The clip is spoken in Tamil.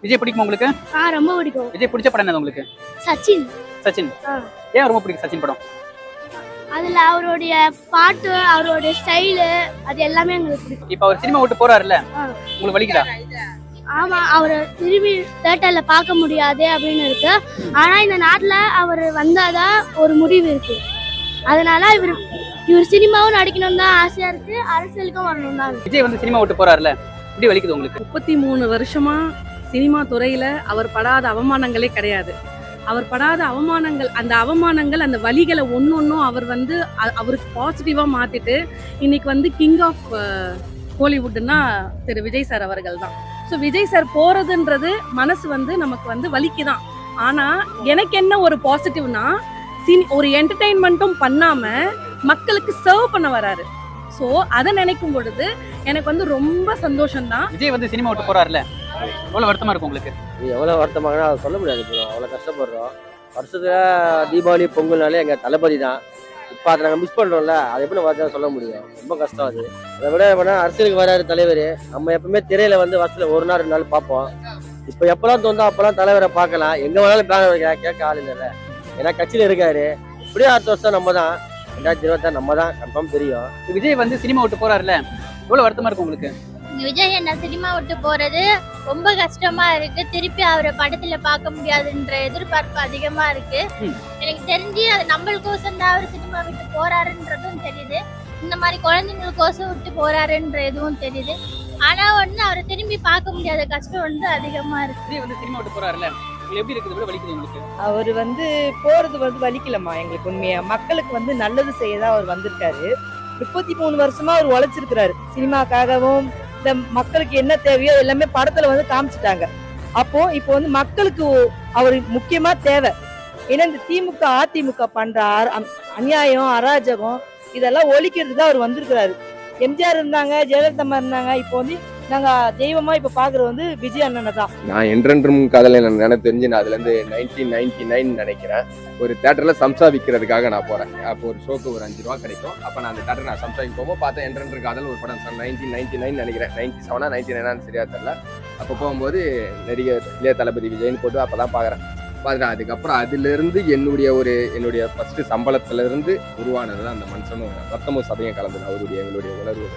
விஜய் பிடிக்குமா உங்களுக்கு? ரொம்ப பிடிக்கும். விஜய் பிடிச்ச படம் என்னது உங்களுக்கு? சச்சின். சச்சின். ஏன் ரொம்ப பிடிக்கும் சச்சின் படம்? அதுல அவருடைய பாட்டு, அவருடைய ஸ்டைலு, அது எல்லாமே எங்களுக்கு பிடிக்கும். இப்ப அவர் சினிமா விட்டு போறாருல்ல, உங்களுக்கு வலிக்குதா? ஆமா, அவரை திரும்பி தியேட்டர்ல பார்க்க முடியாது அப்படின்னு இருக்கு. ஆனா இந்த நாட்டுல அவர் வந்தாதான் ஒரு முடிவு இருக்கு. அதனால இவர் சினிமாவும் நடிக்கணும் தான் ஆசையா இருக்கு, அரசியலுக்கும் வரணும் தான். விஜய் வந்து சினிமா விட்டு போறாருல்ல, இப்படி வலிக்குது உங்களுக்கு? 33 வருஷமா சினிமா துறையில அவர் படாத அவமானங்களே கிடையாது. அவர் படாத அவமானங்கள், அந்த அவமானங்கள், அந்த வலிகளை ஒன்னொன்னும் அவர் வந்து அவருக்கு பாசிட்டிவா மாத்திட்டு இன்னைக்கு வந்து கிங் ஆஃப் ஹாலிவுட்னா திரு விஜய் சார் அவர்கள் தான். ஸோ விஜய் சார் போறதுன்றது மனசு வந்து நமக்கு வந்து வலிக்குதான். ஆனா எனக்கு என்ன ஒரு பாசிட்டிவ்னா, ஒரு என்டர்டெயின்மெண்ட்டும் பண்ணாம மக்களுக்கு சர்வ் பண்ண வராரு. ஸோ அதை நினைக்கும் பொழுது எனக்கு வந்து ரொம்ப சந்தோஷம்தான். விஜய் வந்து சினிமா விட்டு போறாருல்ல, எவ்வளவு வருத்தமா இருக்கும் உங்களுக்கு? எவ்வளோ வருத்தமாகனா அதை சொல்ல முடியாது. இப்போ அவ்வளோ கஷ்டப்படுறோம். வருஷத்துல தீபாவளி பொங்கல்னாலே எங்கள் தளபதி தான். இப்போ அதை நாங்கள் மிஸ் பண்ணுறோம்ல, அது எப்படி வருஷம் சொல்ல முடியும்? ரொம்ப கஷ்டம் அது. அதை விட எப்படின்னா அரசியலுக்கு வராரு தலைவர். நம்ம எப்பவுமே திரையில வந்து வருஷத்துல ஒரு நாள் 2 நாள் பார்ப்போம். இப்போ எப்பெல்லாம் தோந்தோ அப்பெல்லாம் தலைவரை பார்க்கலாம். எங்கே வேணாலும் பேனர் கேட்க ஆள் இல்லைல்ல, ஏன்னா கட்சியில் இருக்காரு. இப்படியே அடுத்த வருஷம் நம்ம தான் 2026 நம்ம தான் கன்ஃபார்ம் தெரியும். விஜய் வந்து சினிமா விட்டு போறாருல்ல, எவ்வளவு வருத்தமா இருக்கும் உங்களுக்கு? விஜய் என்ன சினிமா விட்டு போறது ரொம்ப கஷ்டமா இருக்கு. திருப்பி அவரை படத்துல பார்க்க முடியாதுன்ற எதிர்பார்ப்பு அதிகமா இருக்கு. எனக்கு தெரிஞ்சு அது நம்மளுக்கோசம் தான் அவர் சினிமா விட்டு போறாருன்றதும் தெரியுது. இந்த மாதிரி குழந்தைங்களுக்கோசம் விட்டு போறாருன்ற எதுவும் தெரியுது. ஆனா அவரை திரும்பி பார்க்க முடியாத கஷ்டம் வந்து அதிகமா இருக்கு. விஜய் வந்து சினிமா விட்டு போறாருல்ல, எப்படி இருக்குது? எவ்வளவு வலிக்குது உங்களுக்கு? அவர் வந்து போறது வந்து வலிக்கலமா எங்களுக்கு. உண்மையா மக்களுக்கு வந்து நல்லது செய்யதான் அவர் வந்திருக்காரு. 33 வருஷமா அவர் உழைச்சிருக்கிறாரு சினிமாக்காகவும். இந்த மக்களுக்கு என்ன தேவையோ எல்லாமே படத்துல வந்து காமிச்சிட்டாங்க. அப்போ இப்போ வந்து மக்களுக்கு அவர் முக்கியமா தேவை. ஏன்னா இந்த திமுக அதிமுக பண்ற அநியாயம், அராஜகம் இதெல்லாம் ஒழிக்கிறதுக்கு தான் அவர் வந்திருக்கிறாரு. எம்ஜிஆர் இருந்தாங்க, ஜெயலலிதா இருந்தாங்க. இப்போ வந்து நாங்க தெய்வமா இப்ப பாக்குறது வந்து விஜய் அண்ணனை தான். நான் என்றென்றும் காதலை எனக்கு தெரிஞ்சு நான் அதுல இருந்து 1999 நினைக்கிறேன் ஒரு தியேட்டர்ல சம்சா விற்கிறதுக்காக நான் போறேன். அப்போ ஒரு ஷோக்கு ஒரு 5 ரூபா கிடைக்கும். அப்ப நான் அந்த தியேட்டர் நான் சம்சாவுக்கு போகும்போது பார்த்தேன் என்றென்று காதல் ஒரு படம் 1999 நினைக்கிறேன். 97 99 சரியா தெரியல. அப்போ போகும்போது நடிகர் இளைய தளபதி விஜய்னு போட்டு அப்பதான் பாக்குறேன். அதுக்கப்புறம் அதுல இருந்து என்னுடைய ஃபர்ஸ்ட் சம்பளத்துல இருந்து உருவானது அந்த மனுஷனும் ரத்தமும் சபையும் கலந்தது. எங்களுடைய உணர்வு